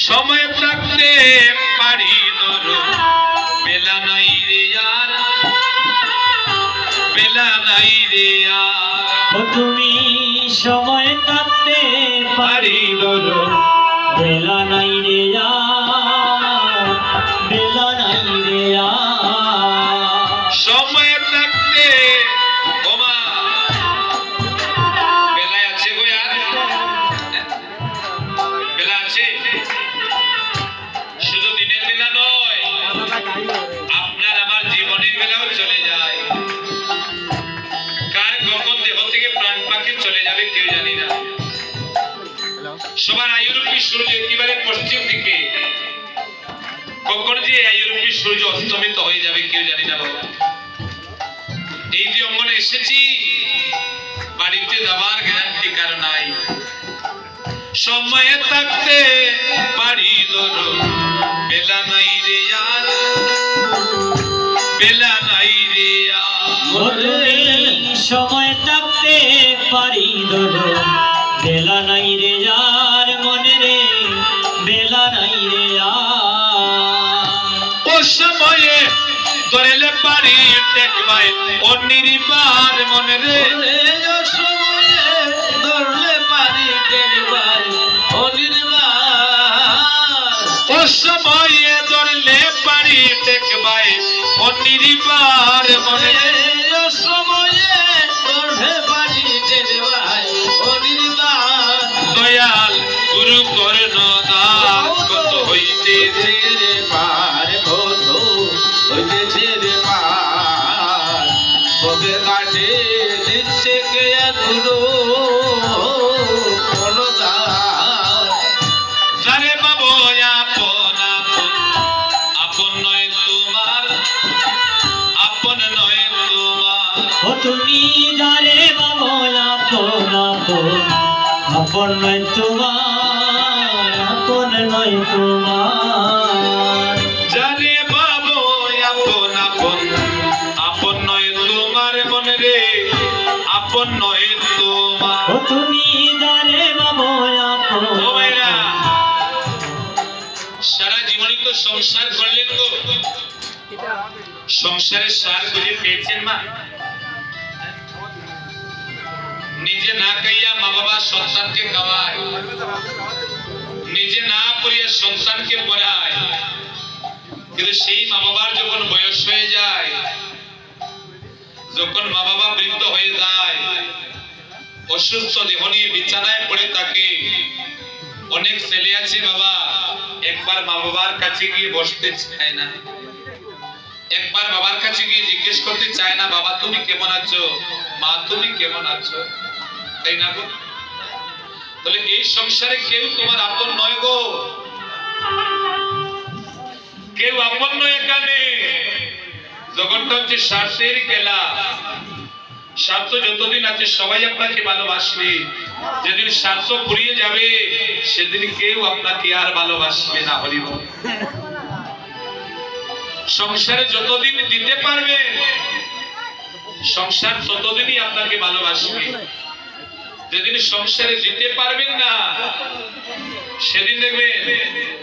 সময় থাকতে পারি ধরো বেলা নাই রে আর বেলা নাই রে আর তুমি সময় থাকতে পারি ধরো বেলা নাই রে আর বেলা নাই রে আর সময় থাকতে ওমা বেলায় আছে গো আর বেলা আছে শুধু দিনের বেলা নয় আপনার আমার জীবনের বেলাও চলে যায় কার কখন দেহ থেকে প্রাণ পাখি চলে যাবে কেউ জানি না সবার আয়ুরূপী সূর্য একেবারে পশ্চিম দিকে কখন যে আয়ুরূপী সূর্য অস্তমিত হয়ে যাবে কেউ জানি না বাবা এই যে অঙ্গনে এসেছি বাড়িতে যাবার গ্যারান্টি কার নাই সময়ে থাকতে পারি ধরো বেলা নাই রে আর বেলা নাই রে আর সময় থাকতে পারি ধরো বেলা নাই রে আর মনে রে বেলা নাই রে ও সময়ে ধরেলে পারি দেখবাই ও নির্বার মনে রে ও সময়ে ধরলে পারি দেখবাই ও নির্বার ও সময়ে ধরলে পারি দেখবাই ও নির্বার মনে রে ও সময়ে ধরলে পারি দেখবাই ও নির্বার দয়াল গুরু কর্ণ দাস কত হইতেছে রে পার কত হইতেছে রে পার কবে কাটে দিচ্ছে কে এগুলো যারে বাবু আপন আপন আপন নয় তোমার আপন নয় তোমার ও তুমি যারে বাবু আপন আপন আপন নয় তোমার আপন নয় তোমার যারে বাবু আপন আপন আপন নয় তোমার মনে রে আপন নয় তোমার ও তুমি যারে বাবু আপন ও ভাইরা সারা জীবনই তো সংসার করলেন গো সংসারের সার খুঁজে পেয়েছেন মা নিজে না খাইয়া মা বাবা সন্তানকে খাওয়ায় নিজে না পড়িয়া সন্তানকে পড়ায় কিন্তু সেই মা বাবার যখন বয়স হয়ে যায় যখন মা বাবা বৃদ্ধ হয়ে যায় অসুস্থ দেহ নিয়ে বিছানায় পড়ে থাকে অনেক ছেলে আছে বাবা একবার মা বাবার কাছে গিয়ে বসতে চায় না একবার বাবার কাছে গিয়ে জিজ্ঞেস করতে চায় না বাবা তুমি কেমন আছো মা তুমি কেমন আছো তাই না গো তাহলে এই সংসারে কেউ তোমার আপন নয় গো কেউ আপন নয় এখানে জগৎটা হচ্ছে স্বার্থের খেলা স্বার্থ যতদিন আছে সবাই আপনাকে ভালোবাসবে যেদিন স্বার্থ ফুরিয়ে যাবে সেদিন কেউ আপনাকে আর ভালোবাসবে না হরিব সংসারে যতদিন দিতে পারবে সংসার ততদিনই আপনাকে ভালোবাসবে যেদিন সংসারে দিতে পারবেন না সেদিন দেখবেন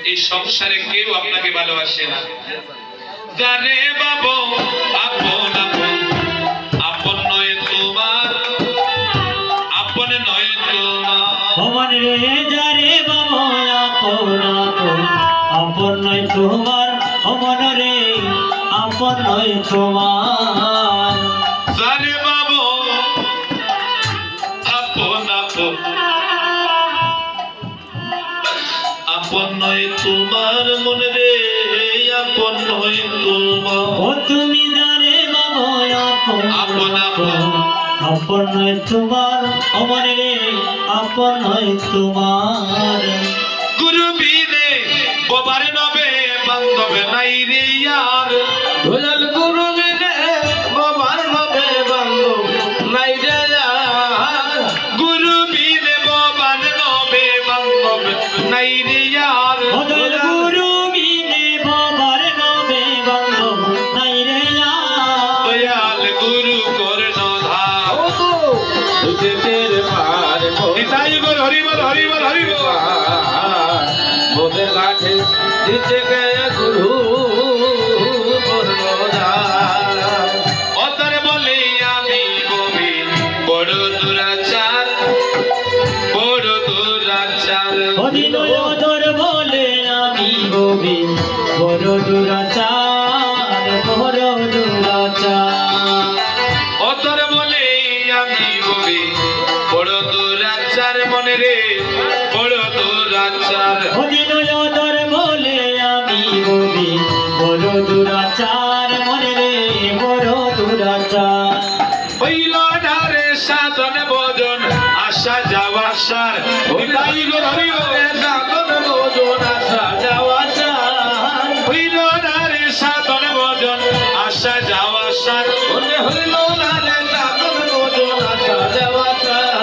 এই সংসারে কেউ আপনাকে ভালোবাসে না যারে বাবু আপন আপন আপন নয় তোমার আপন নয় তোমার ভগবান রে যারে বাবু আপন আপন আপন নয় তোমার ভগবান রে আপন নয় তোমার যারে বাবু আপন আপন আপন নয় তোমার মনে রে আপন নয় তোমার ও তুমি যারে বাবু আপন আপন আপন আপন নয় তোমার ভগবান রে আপন নয় তোমার গুরু বিনে বাবার নবে বান্ধবে নাই রে ইয়ার দয়াল গুরু বিনে বাবার নবে বান্ধব নাই রে ইয়ার গুরু বিনে বাবার নবে বান্ধবে নাই রে ইয়ার দয়াল গুরু বিনে বাবার নবে বান্ধব নাই রে ইয়ার দয়াল গুরু কর্ণ ধাম হইতেছের পার নিতাই গৌর হরি বল হরি বল হরি বল। মোদের ঘাটে দিতে গে গুরু বর্ণদার অতর বলে আমি কবি বড় দুরাচার, বড় দুরাচার। অদিনয়তর বলে আমি কবি বড় দুরাচার, বড় দুরাচার। অতর বলে আমি কবি বড় দুরাচার, মনে রে বড় দুরাচার। অদিনয়তর বলে আমি কবি বড় দুরাচার, মনে রে বড় দুরাচার। হইল ধারে সাধন ভজন আসা যাওয়া সার। নিতাই গৌর হরি বল। সাধন ভোজন আসা যাওয়া সার হইল ধারে সাধন ভজন আসা যাওয়া সার। মনে হইল না রে সাধন ভোজন আসা যাওয়া সার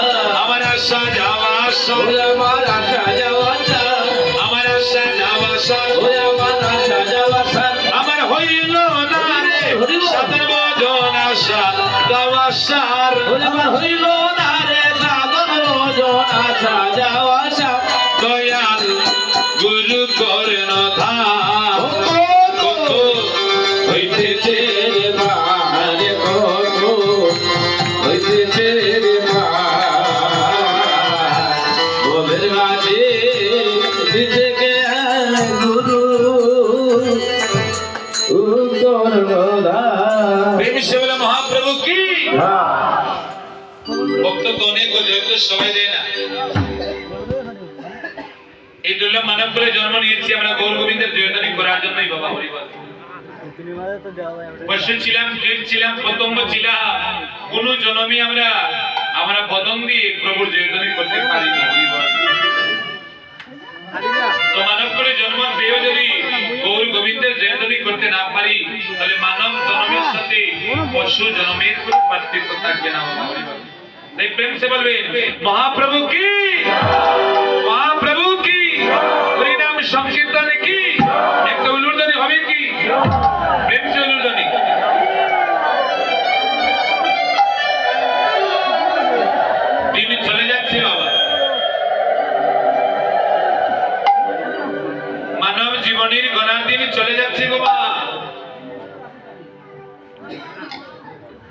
আমার আসা যাওয়া সার, ওরে আমার আসা যাওয়া সার আমার আসা যাওয়া সার। ওরে আমার আসা যাওয়া সার আমার হইল না রে সাধন ভজন আসা যাওয়া সার। ওরে আমার হইল না রে সাধন ভোজন আসা যাওয়া সার দয়াল গুরু কর্ণ ধাম কত হইতেছে রে বারে কত হইতেছে রে বাবের গাছে দিতে গে গুরু উত্তরদার প্রেম সে বলে মহাপ্রভু কি। ভক্ত তো অনেক যেহেতু সবাই দেয় না। এই দুর্লভ মানব করে জন্ম নিয়েছি আমরা গৌর গোবিন্দের জয়দানি করার জন্যই বাবা হরিবল। পশু ছিলাম, কীট ছিলাম, পতঙ্গ ছিলাম, কোন জন্মে আমরা বদন দিয়ে প্রভুর জয়দানি করতে পারিনি হরিবল। তো মানব করে জন্ম পেয়েও যদি গৌর গোবিন্দের জয়দানি করতে না পারি, তাহলে মানব জন্মের সাথে পশু জন্মের কোনো পার্থক্য থাকবে না বাবা হরিবল। তাই প্রেম সে বলবেন মহাপ্রভু কি, মহাপ্রভু কি, হরিনাম সংকীর্তন কি, একটা উলুর্ধনি হবে কি, প্রেম সে উলুর্ধনি। দিন চলে যাচ্ছে বাবা, মানব জীবনের গণার দিন চলে যাচ্ছে বাবা।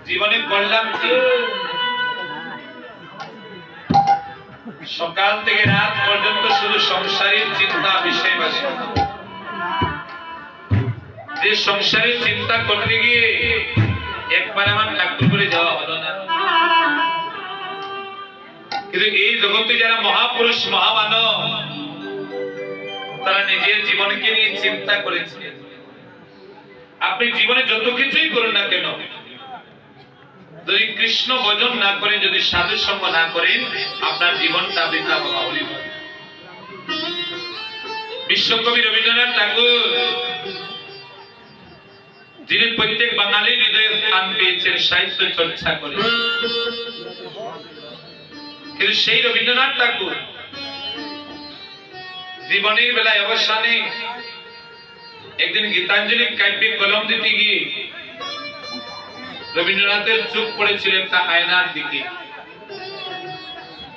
জীবনে করলাম কি, সকাল থেকে রাত পর্যন্ত শুধু সংসারের চিন্তা, বিষয় বাসে। যে সংসারের চিন্তা করতে গিয়ে একবার আমার ঠাকুর করে যাওয়া হলো না। কিন্তু এই জগতে যারা মহাপুরুষ মহামানব, তারা নিজের জীবনকে নিয়ে চিন্তা করেছে। আপনি জীবনে যত কিছুই করুন না কেন, যদি কৃষ্ণ ভজন না করেন, যদি সাধু সঙ্গ না করেন, আপনার জীবনটা বৃথা বাবা হরিবল। বিশ্বকবি রবীন্দ্রনাথ ঠাকুর, যিনি প্রত্যেক বাঙালির হৃদয়ে স্থান পেয়েছেন সাহিত্য চর্চা করে, কিন্তু সেই রবীন্দ্রনাথ ঠাকুর জীবনের বেলায় অবসানে একদিন গীতাঞ্জলি কাব্যে কলম দিতে গিয়ে রবীন্দ্রনাথের চোখ পড়েছিল একটা আয়নার দিকে।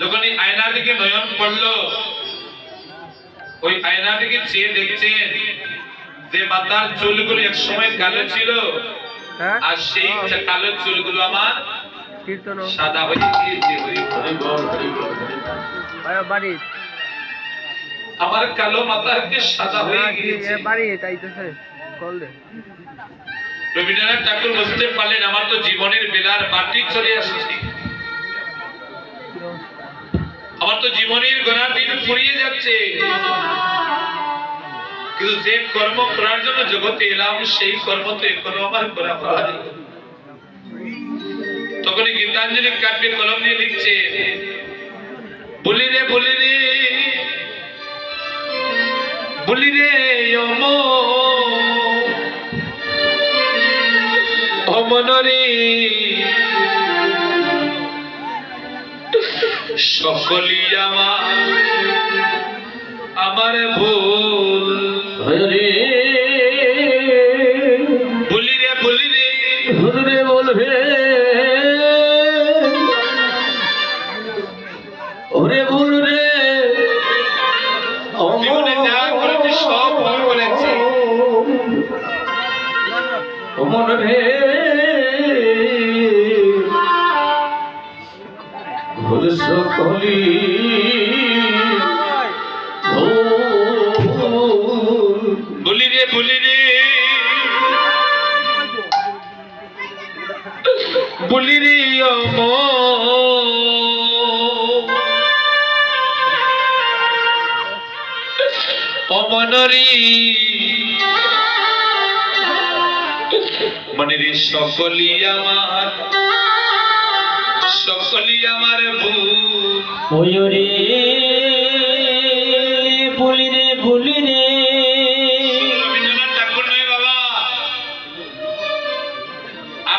যখন এই আয়নার দিকে নয়ন পড়লো, ওই আয়নার দিকে চেয়ে দেখছেন যে মাথার চুলগুলো এক সময় কালো ছিল, আর সেই কালো চুলগুলো আমার সাদা হয়ে গিয়েছে। আমার কালো মাথা সাদা হয়ে গিয়েছে। রবীন্দ্রনাথ ঠাকুর বুঝতে পারলেন আমার তো জীবনের বেলার বাটি চলে আসছে, আমার তো জীবনের গড়ার দিন ফুরিয়ে যাচ্ছে, কিন্তু যে কর্ম করার জন্য জগতে এলাম সেই কর্ম তো এখনো আমার করা হয়নি। তখনই গীতাঞ্জলি কাব্যে কলম দিয়ে লিখছে, বলি রে বলি রে বলি রে অমনরে সকলি আমার ভুল হরে বলি রে হুজুরে বলবে ভুল সকলি বলি রে বলি রে বলি রে অমনরি মনের সকলি আমার ভুল ওরে ভুলি রে ভুলি রে রবীন্দ্রনাথ ঠাকুর নয় বাবা,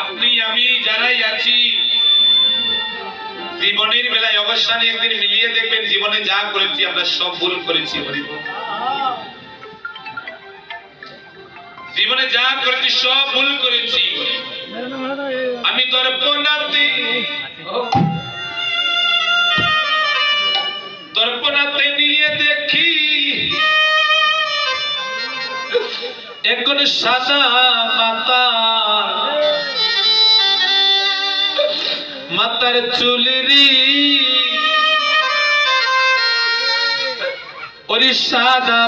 আপনি আমি যারাই আছি জীবনের বেলায় অবসানে একদিন মিলিয়ে দেখবেন জীবনে যা করেছি আমরা সব ভুল করেছি। জীবনে যা করেছি সব ভুল করেছি। আমি দর্পণাতে নিয়ে দেখি এখন সাদা মাতার চুলেরি ওরে সাদা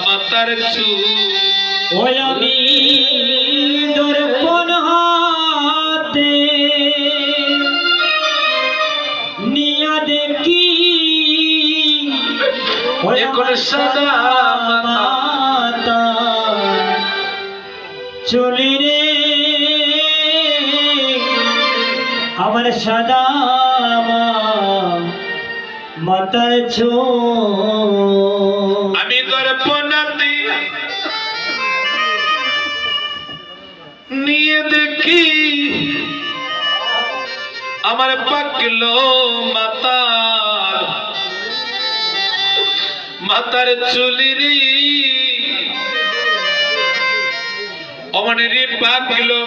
মাতার চুল। ওই আমি দর্পণ হাতে নিয়া দেখি ওই এখন সাদা মাতা চলি রে আমার সাদা মাতার চুল। আমি দর্পণাতে নিয়ে দেখি আমার পাকলো মাতার চুলিরি অমনের পাকলো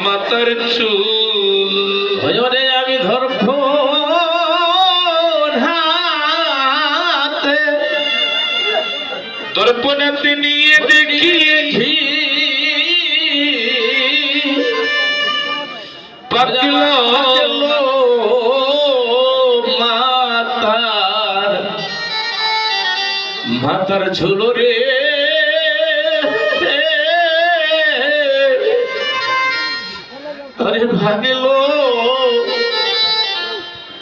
মাতার চুল। ভজনে আমি ধর্ম হাতে দর্পণাতে নিয়ে দেখি পাকলো মাতার ঝুলো রে আরে ভাগলো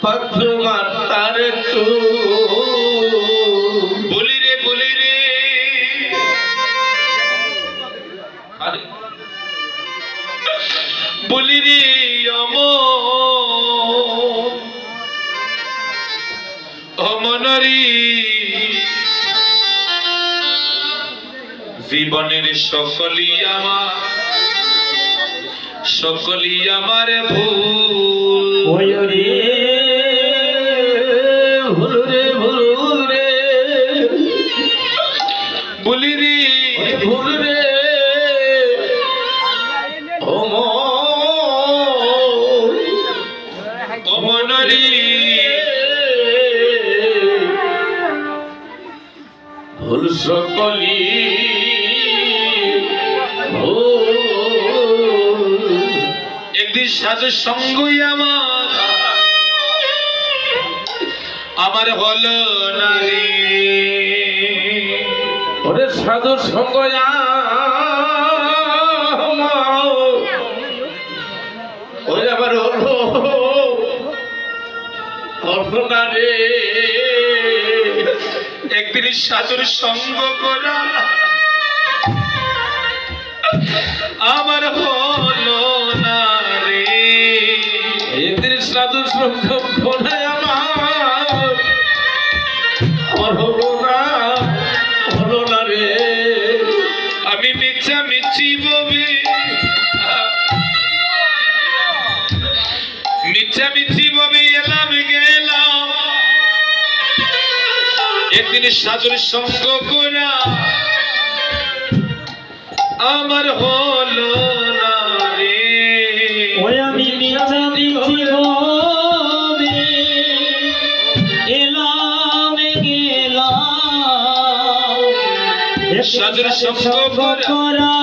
পাকলো মাতার চুল। বলি রে বলি রে অমনরি জীবনের সকলি আমার ভুল। ওই রে ভুল রে বলি রে ভুল রে অমনরি ভুল সকলি একদিন সাধু সঙ্গই আমার হলো না রে। ওরে সাধু সঙ্গ ওরে আবার হলো না রে। একদিন সাধুর সঙ্গ করা আমার হলো না রে। একদিন সাধু সঙ্গ করে আমার হলো না রে। আমি মিছামিছি ভাবে এলাম গেলাম একদিন সাধুর সঙ্গ করা আমার হলো না রে। ওই আমি মিছামিছি ভাবে এলাম গেলাম সাধুর সঙ্গ করা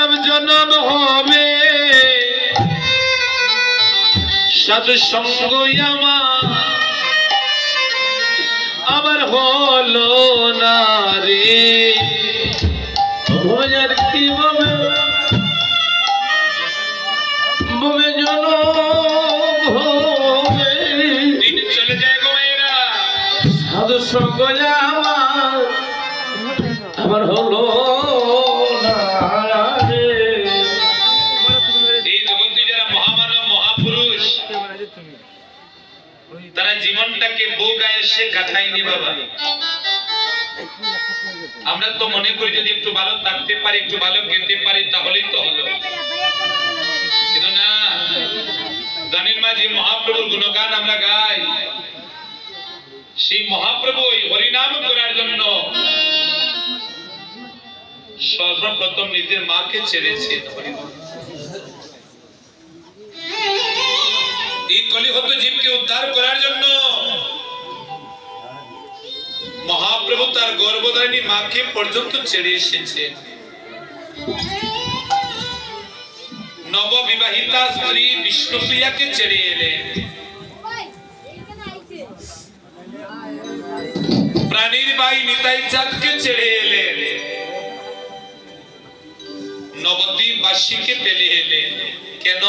মানব জনম হবে সাধু সঙ্গ আমার হলো না রে ভোজার কি ববে ববে জন দিন চলে যায় গো মেয়েরা সাধু সঙ্গ আমার হলো না রে। এই জগতে যারা মহামানব মহাপুরুষ তারা জীবনটাকে বউ গায়ে সে কাটায়নি বাবা। আমরা তো মনে করি যদি একটু ভালো থাকতে পারি একটু ভালো খেতে পারি তাহলেই তো হলো, কিন্তু না। জানেন মা, যে মহাপ্রভুর গুণগান আমরা গাই, সেই মহাপ্রভু ওই হরিনাম করার জন্য সর্বপ্রথম নিজের মাকে ছেড়েছে। এই কলিহত জীবকে উদ্ধার করার জন্য মহাপ্রভু তার গর্ভধারিণী মাকে পর্যন্ত ছেড়ে এসেছে। নববিবাহিতা স্ত্রী বিষ্ণুপ্রিয়াকে ছেড়ে এলেন, প্রাণীর ভাই নিতাই চাঁদকে ছেড়ে এলেন, নবদ্বীপ বাসীকে পেলে এলেন। কেন?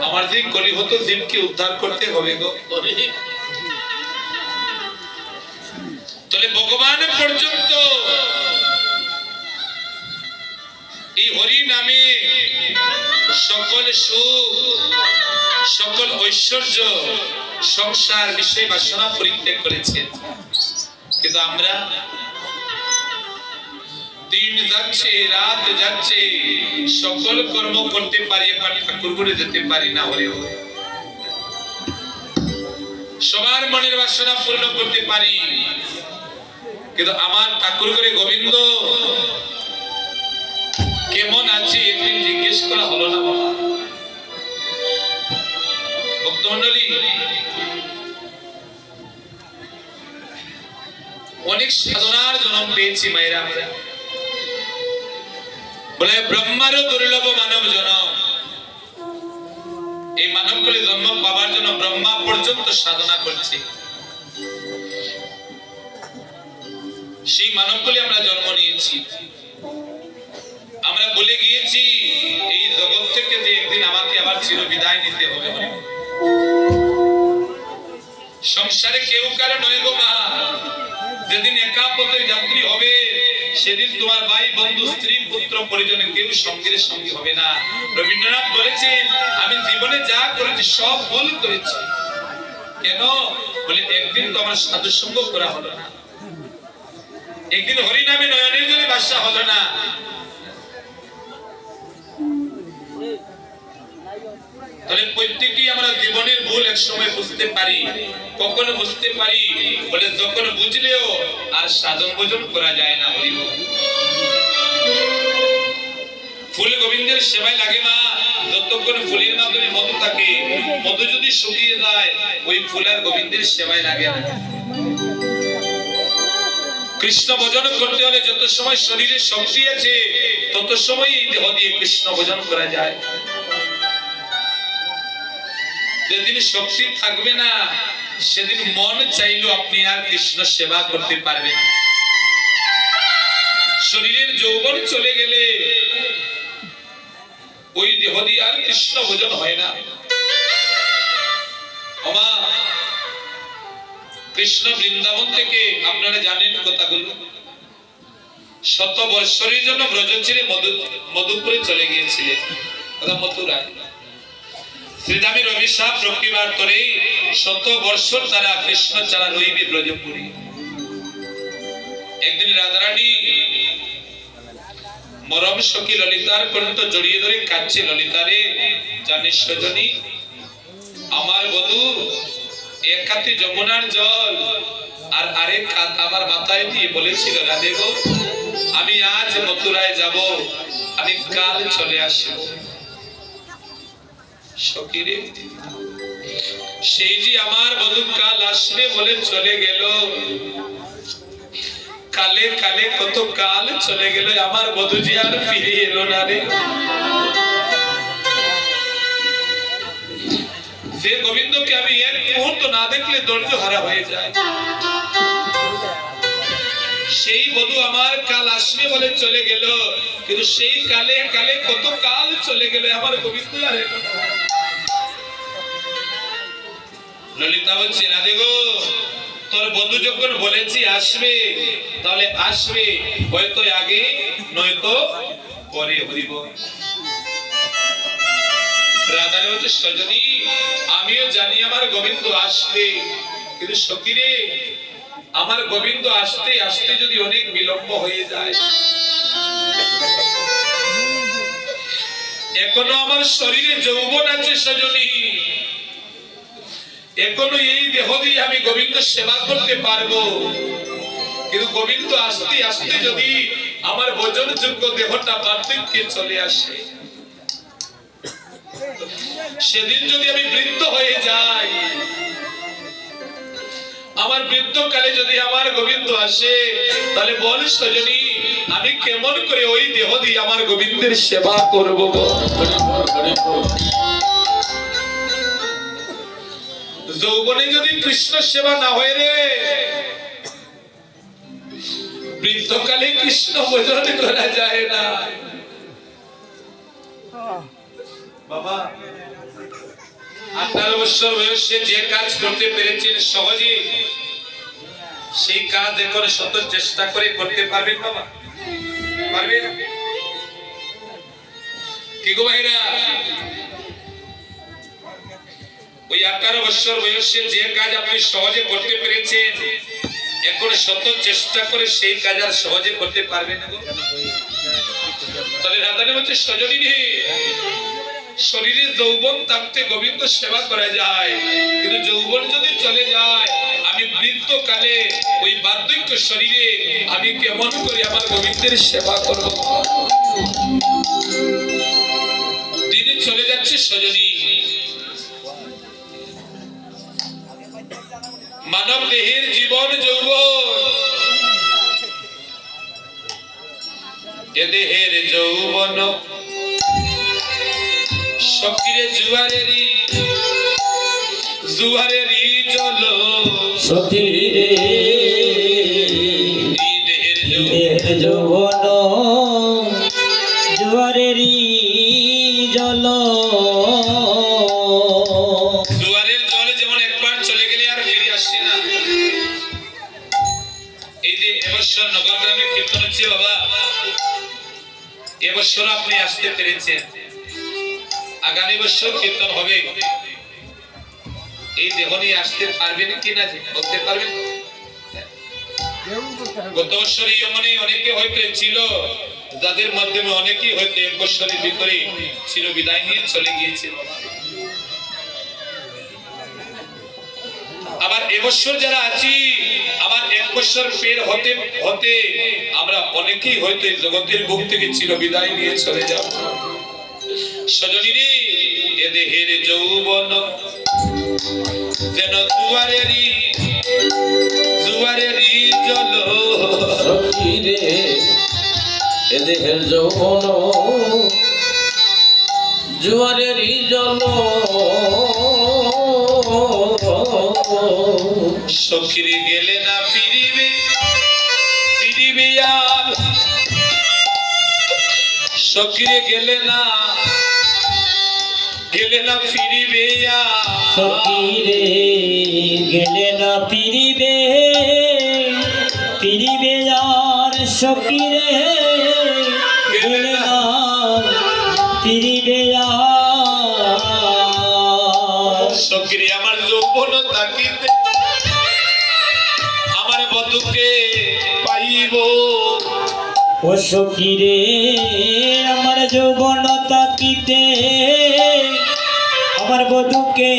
আমার যে কলিহত জীবকে উদ্ধার করতে হবে গো। তাহলে ভগবান পর্যন্ত এই হরি নামে সকল সুখ সকল ঐশ্বর্য সংসার বিষয় বাসনা পরিত্যাগ করেছেন, কিন্তু আমরা দিন যাচ্ছে রাত যাচ্ছে সকল কর্ম করতে পারি, একবার ঠাকুর ঘরে যেতে পারি না। হরে হরে সবার মনের বাসনা পূর্ণ করতে পারি, কিন্তু আমার ঠাকুর ঘরে গোবিন্দ কেমন আছে একদিন জিজ্ঞেস করা হলো না বাবা। ভক্তমন্ডলী, অনেক সাধনার জন্ম পেয়েছি মায়েরা আমরা। বলে ব্রহ্মারও দুর্লভ মানব জনম। এই মানবগুলি জন্ম পাবার জন্য ব্রহ্মা পর্যন্ত সাধনা করছে। সেই মানবগুলি আমরা জন্ম নিয়েছি। আমরা বলে গিয়েছি এই জগৎ থেকে যে একদিন আমাকে আবার চির বিদায় নিতে হবে। সংসারে কেউ কারো নয় গো মা। যেদিন একা পথের যাত্রী হবে সেদিন তোমার ভাই বন্ধু স্ত্রী পুত্র পরিজনে কেউ সঙ্গের সঙ্গী হবে না। রবীন্দ্রনাথ বলেছেন, আমি জীবনে যা করেছি সব ভুল করেছি। কেন? বলে একদিন তো আমার সাধু সঙ্গ করা হলো না, একদিন হরি নামে নয়নের জলে বাসা হলো না। তাহলে প্রত্যেকেই আমরা জীবনের ভুল এক সময় বুঝতে পারি। কখনো বুঝতে পারি বলে যখন বুঝলেও আর সাধন ভোজন করা যায় না। হরি বল। ফুল গোবিন্দের সেবায় লাগে মা। যতক্ষণ ফুলের মাধ্যমে মধু থাকে, মধু যদি শুকিয়ে যায় ওই ফুল আর গোবিন্দের সেবায় লাগে না। কৃষ্ণ ভোজন করতে হলে যত সময় শরীরে শক্তি আছে তত সময় এই দেহ দিয়ে কৃষ্ণ ভোজন করা যায়। যেদিন শক্তি থাকবে না সেদিন মন চাইলেও আপনি আর কৃষ্ণ সেবা করতে পারবেন। শরীরের যৌবন চলে গেলে ওই দেহ দিয়ে আর কৃষ্ণ ভোজন হয় না। কৃষ্ণ বৃন্দাবন থেকে আপনারা জানেন কথাগুলো, শত বৎসরের জন্য ব্রজ ছেড়ে মধুপুরে চলে গিয়েছিলেন, মথুরায়। শ্রীদামী রবি সাহ প্রতিবার করে শত বৎসর তারা কৃষ্ণ ছাড়া রইবে ব্রজপুরী। একদিন রাধারানী মরম সখী ললিতার কণ্ঠ জড়িয়ে ধরে কাঁদছে, ললিতারে জানিস সজনী, আমার বধূ এক হাতে যমুনার জল আর আরেক হাত আমার মাথায় দিয়ে বলেছিল, রাধে গো আমি আজ মথুরায় যাব, আমি কাল চলে আসব। সখীরে, সেই যে আমার বধূ কাল আসবে বলে চলে গেল, কালে কালে কত কাল চলে গেল, আমার বধূ যে আর ফিরে এলো না রে। যে গোবিন্দকে আমি এক মুহূর্ত না দেখলে ধৈর্য হারা হয়ে যায়, সেই বধূ আমার কাল আসবে বলে চলে গেল, কিন্তু সেই কালে কালে কত কাল চলে গেল, আমার গোবিন্দ আর এলো না। ললিতা বলছে, রাধে গো, তোর বধূ যখন বলেছি আসবে, তাহলে আসবে, হয়তো আগে নয়তো পরে। হরিব। রাধারে বলছে, সজনী, আমিও জানি আমার গোবিন্দ আসবে, কিন্তু সখী রে, আমার গোবিন্দ আসতে আসতে যদি অনেক বিলম্ব হয়ে যায়, এখনো আমার শরীরে যৌবন আছে সজনী, এখনো এই দেহ দিয়ে আমি গোবিন্দ সেবা করতে পারবো, কিন্তু গোবিন্দ আসতে আসতে যদি আমার ভোজনযোগ্য দেহটা বার্ধক্যে চলে আসে, সেদিন যদি আমি বৃদ্ধ হয়ে যাই, আমার বৃদ্ধকালে যদি আমার গোবিন্দ আসে, তাহলে বল সজনী, আমি কেমন করে ওই দেহ দিয়ে আমার গোবিন্দের সেবা করবো? যৌবনে যদি কৃষ্ণ সেবা না হয় রে, বৃদ্ধকালে কৃষ্ণ ভোজন করা যায় না। বাবা, 18 বছর বয়সে যে কাজ করতে পেরেছেন সহজে, সেই কাজ এখন শত চেষ্টা করে করতে পারবেন বাবা? পারবেন কি গো ভাইরা? ওই 18 বছর বয়সে যে কাজ আপনি সহজে করতে পেরেছেন, এখন শত চেষ্টা করে সেই কাজ আর সহজে করতে পারবেন না গো? তাহলে রাধারানী বলছে, সজনী রে, শরীরে যৌবন থাকতে গোবিন্দ সেবা করা যায়, কিন্তু যৌবন যদি চলে যায়, আমি বৃদ্ধকালে ওই বার্ধক্য শরীরে আমি কেমন করে আমার গোবিন্দের সেবা করব? দিনে চলে যাচ্ছে সজনী, মানব দেহের জীবন যৌবন, এ দেহের যৌবন সকিরে জুয়ারেরই জুয়ারেরই জল, সখীরে এই দেহের যৌবন জুয়ারেরই জল। জুয়ারের জল যেমন একবার চলে গেলে আর ফিরে আসছে না। এই যে এবছর নগরগ্রামে কীর্তন হচ্ছে বাবা, এবছর আপনি আসতে পেরেছেন, আগামী বছর কীর্তন হবে, এই দেহ নিয়ে আসতে পারবেন কিনা বলতে পারবেন? গত বছর এই মনে অনেকে হয়তো ছিল, যাদের মাধ্যমে অনেকেই হয়তো 1 বছরের ভিতরে চির বিদায় নিয়ে চলে গিয়েছে। আবার এবছর যারা আছি, আবার 1 বছর পের হতে হতে আমরা অনেকেই হয়তো জগতের বুক থেকে চির বিদায় নিয়ে চলে যাব। সজনী রে, এ দেহের যৌবন যেন জুয়ারেরই জুয়ারেরই জল, সখীরে, এ দেহের যৌবন জুয়ারেরই জল। সখীরে গেলে না ফিরিবে, ফিরিবে আর, সখীরে গেলে না ফিরিবে আর, সখীরে গেলে না ফিরিবে, ফিরিবে আর, সখীরে গেলে না ফিরিবে আর। সখীরে আমার যৌবন থাকিতে আমার বধূকে পাইব, ও সখীরে আমার যৌবন থাকিতে আমার বধূকে